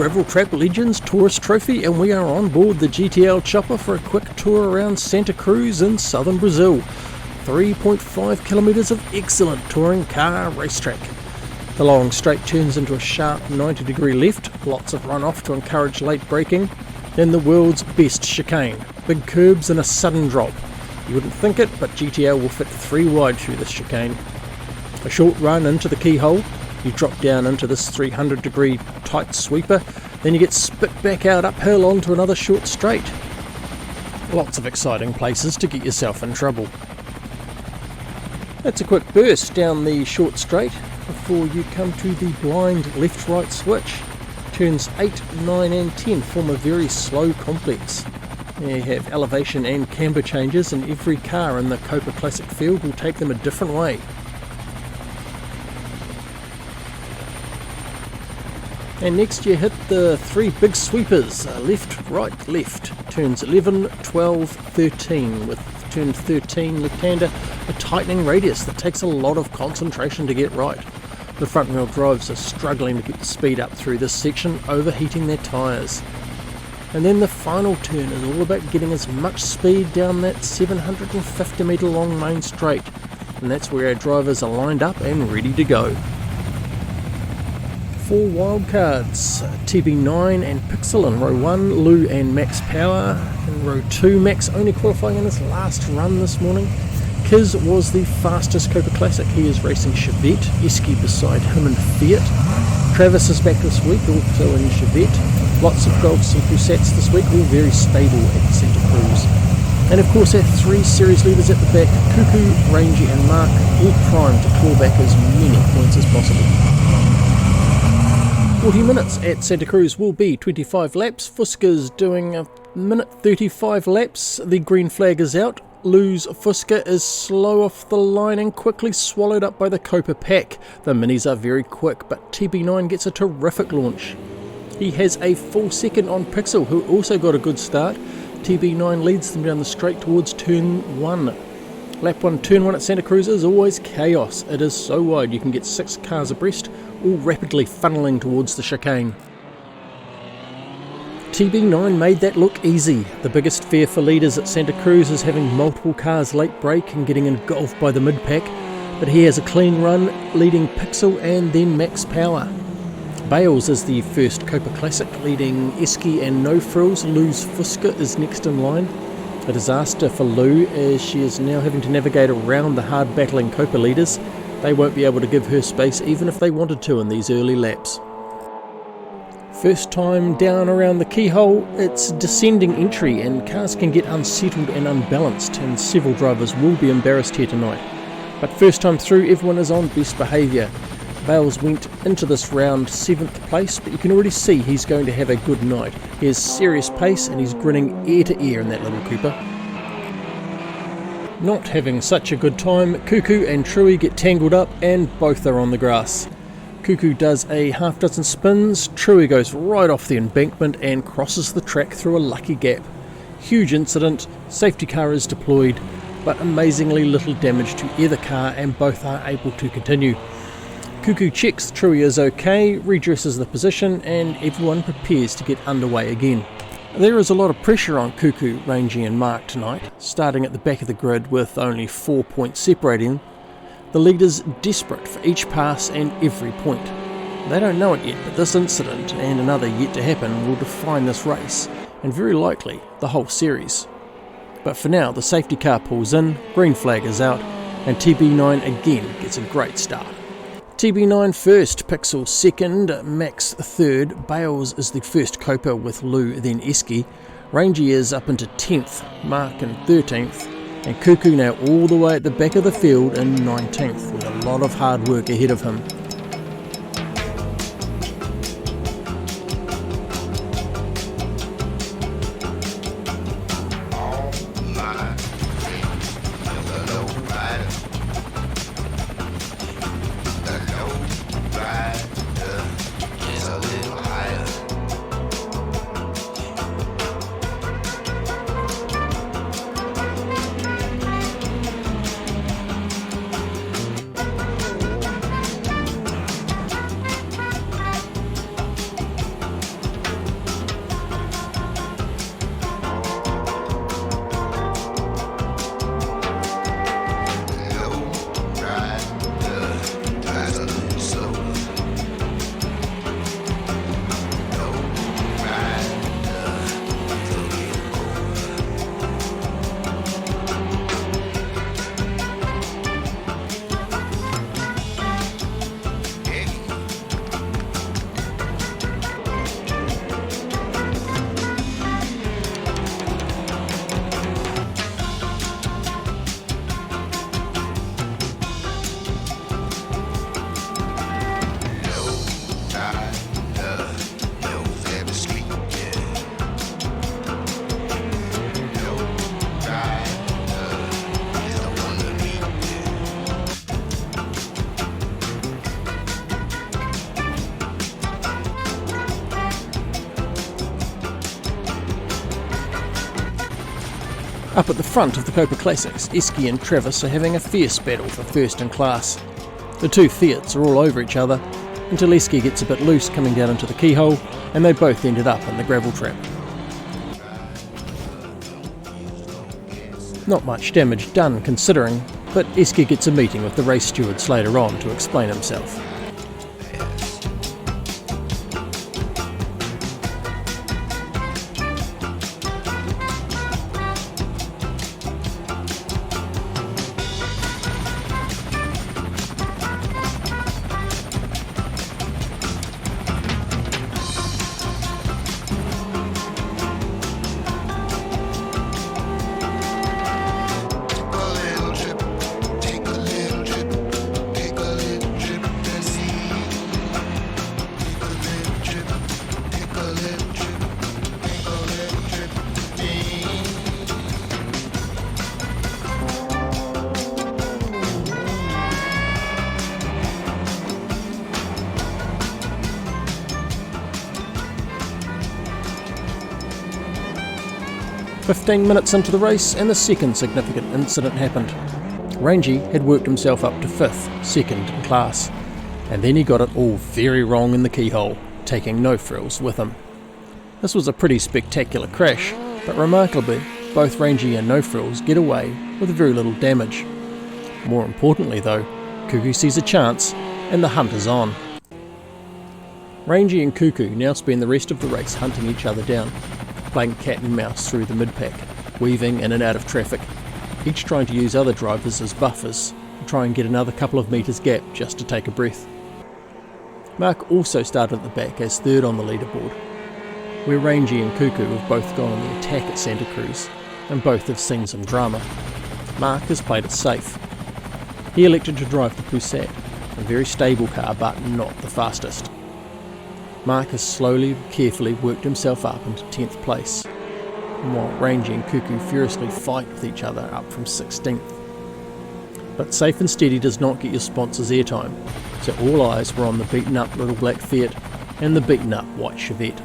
Gravel Trap Legends Tourist Trophy, and we are on board the GTL chopper for a quick tour around Santa Cruz in southern Brazil. 3.5 kilometres of excellent touring car racetrack. The long straight turns into a sharp 90-degree left, lots of runoff to encourage late braking, then the world's best chicane, big curbs and a sudden drop. You wouldn't think it, but GTL will fit 3 wide through this chicane. A short run into the keyhole, you drop down into this 300-degree tight sweeper, then you get spit back out uphill onto another short straight. Lots of exciting places to get yourself in trouble. That's a quick burst down the short straight before you come to the blind left-right switch. Turns 8, 9 and 10 form a very slow complex. You have elevation and camber changes, and every car in the Copa Classic field will take them a different way. And next you hit the 3 big sweepers, left, right, left. Turns 11, 12, 13, with turn 13 left-hander, a tightening radius that takes a lot of concentration to get right. The front wheel drives are struggling to get the speed up through this section, overheating their tyres. And then the final turn is all about getting as much speed down that 750 metre long main straight, and that's where our drivers are lined up and ready to go. 4 wildcards, TB9 and Pixel in row 1, Lou and Max Power in row 2, Max only qualifying in his last run this morning. Kiz was the fastest Copa Classic, he is racing Chevette, Eski beside him in Fiat. Travis is back this week, also in Chevette. Lots of Golfs and Cruzats this week, all very stable at Santa Cruz. And of course our 3 series leaders at the back, Cuckoo, Rangy and Mark, all primed to claw back as many points as possible. 40 minutes at Santa Cruz will be 25 laps. Fusca's doing a minute 35 laps. The green flag is out. Lou's Fusca is slow off the line and quickly swallowed up by the Copa pack. The minis are very quick, but TB9 gets a terrific launch. He has a full second on Pixel, who also got a good start. TB9 leads them down the straight towards turn 1. Lap 1, turn 1 at Santa Cruz is always chaos. It is so wide you can get 6 cars abreast, all rapidly funneling towards the chicane. TB9 made that look easy. The biggest fear for leaders at Santa Cruz is having multiple cars late brake and getting engulfed by the mid-pack, but he has a clean run, leading Pixel and then Max Power. Bales is the first Copa Classic, leading Eski and No Frills. Lou's Fusca is next in line. A disaster for Lou, as she is now having to navigate around the hard battling Copa leaders. They won't be able to give her space even if they wanted to in these early laps. First time down around the keyhole, it's descending entry and cars can get unsettled and unbalanced, and several drivers will be embarrassed here tonight. But first time through, everyone is on best behaviour. Bales went into this round 7th place, but you can already see he's going to have a good night. He has serious pace and he's grinning ear to ear in that little Cooper. Not having such a good time, Cuckoo and Truey get tangled up and both are on the grass. Cuckoo does a half dozen spins, Truey goes right off the embankment and crosses the track through a lucky gap. Huge incident, safety car is deployed, but amazingly little damage to either car and both are able to continue. Cuckoo checks Truey is okay, redresses the position, and everyone prepares to get underway again. There is a lot of pressure on Cuckoo, Rangy and Mark tonight, starting at the back of the grid with only 4 points separating them. The leaders desperate for each pass and every point. They don't know it yet, but this incident and another yet to happen will define this race, and very likely the whole series. But for now, the safety car pulls in, green flag is out, and TB9 again gets a great start. TB9 first, Pixel second, Max third, Bales is the first Copa with Lou, then Eski. Rangy is up into 10th, Mark in 13th, and Cuckoo now all the way at the back of the field in 19th, with a lot of hard work ahead of him. Up at the front of the Copa Classics, Eski and Travis are having a fierce battle for first in class. The two Fiats are all over each other until Eski gets a bit loose coming down into the keyhole, and they both ended up in the gravel trap. Not much damage done considering, but Eski gets a meeting with the race stewards later on to explain himself. "15 minutes into the race and the second significant incident happened. Rangy had worked himself up to 5th, second in class, and then he got it all very wrong in the keyhole, taking no frills with him. This was a pretty spectacular crash, but remarkably, both Rangy and No Frills get away with very little damage. More importantly though, Cuckoo sees a chance and the hunt is on. Rangy and Cuckoo now spend the rest of the race hunting each other down, playing cat and mouse through the mid-pack, weaving in and out of traffic, each trying to use other drivers as buffers and try and get another couple of metres gap just to take a breath. Mark also started at the back as third on the leaderboard, where Rangy and Cuckoo have both gone on the attack at Santa Cruz, and both have seen some drama. Mark has played it safe. He elected to drive the Poussette, a very stable car but not the fastest. Mark has slowly but carefully worked himself up into 10th place, while Rangy and Cuckoo furiously fight with each other up from 16th. But safe and steady does not get your sponsors airtime, so all eyes were on the beaten up little black Fiat and the beaten up white Chevette.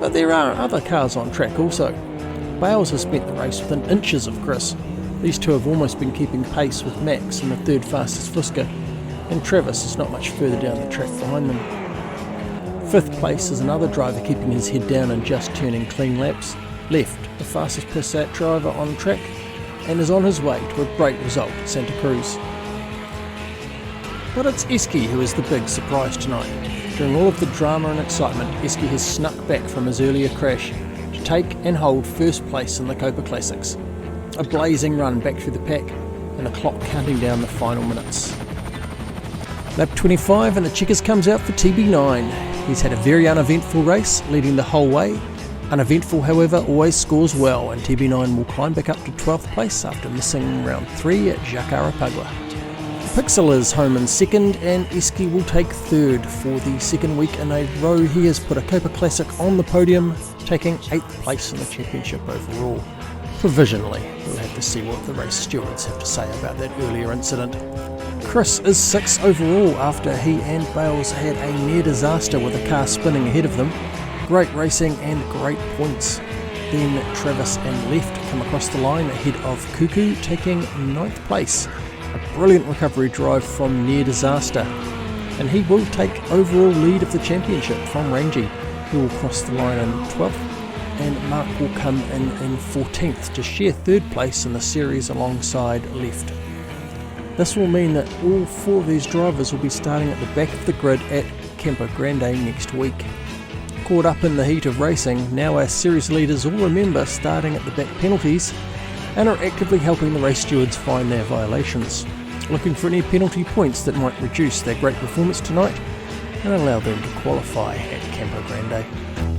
But there are other cars on track also. Bales has spent the race within inches of Chris. These two have almost been keeping pace with Max in the third fastest Fusca, and Travis is not much further down the track behind them. 5th place is another driver keeping his head down and just turning clean laps, Left, the fastest Passat driver on track, and is on his way to a great result at Santa Cruz. But it's Eski who is the big surprise tonight. During all of the drama and excitement, Eski has snuck back from his earlier crash to take and hold first place in the Copa Classics. A blazing run back through the pack and the clock counting down the final minutes. Lap 25 and the Checkers comes out for TB9. He's had a very uneventful race, leading the whole way, Uneventful, however, always scores well, and TB9 will climb back up to 12th place after missing round 3 at Jacarapagua. Pixel is home in second, and Eski will take third. For the second week in a row, he has put a Copa Classic on the podium, taking 8th place in the championship overall. Provisionally, we'll have to see what the race stewards have to say about that earlier incident. Cruz is 6th overall after he and Bales had a near disaster with a car spinning ahead of them. Great racing and great points. Then Travis and Left come across the line ahead of Cuckoo, taking 9th place. A brilliant recovery drive from near disaster, and he will take overall lead of the championship from Rangy, who will cross the line in 12th, and Mark will come in 14th to share 3rd place in the series alongside Left. This will mean that all 4 of these drivers will be starting at the back of the grid at Campo Grande next week. Caught up in the heat of racing, now our series leaders all remember starting at the back penalties and are actively helping the race stewards find their violations, looking for any penalty points that might reduce their great performance tonight and allow them to qualify at Campo Grande.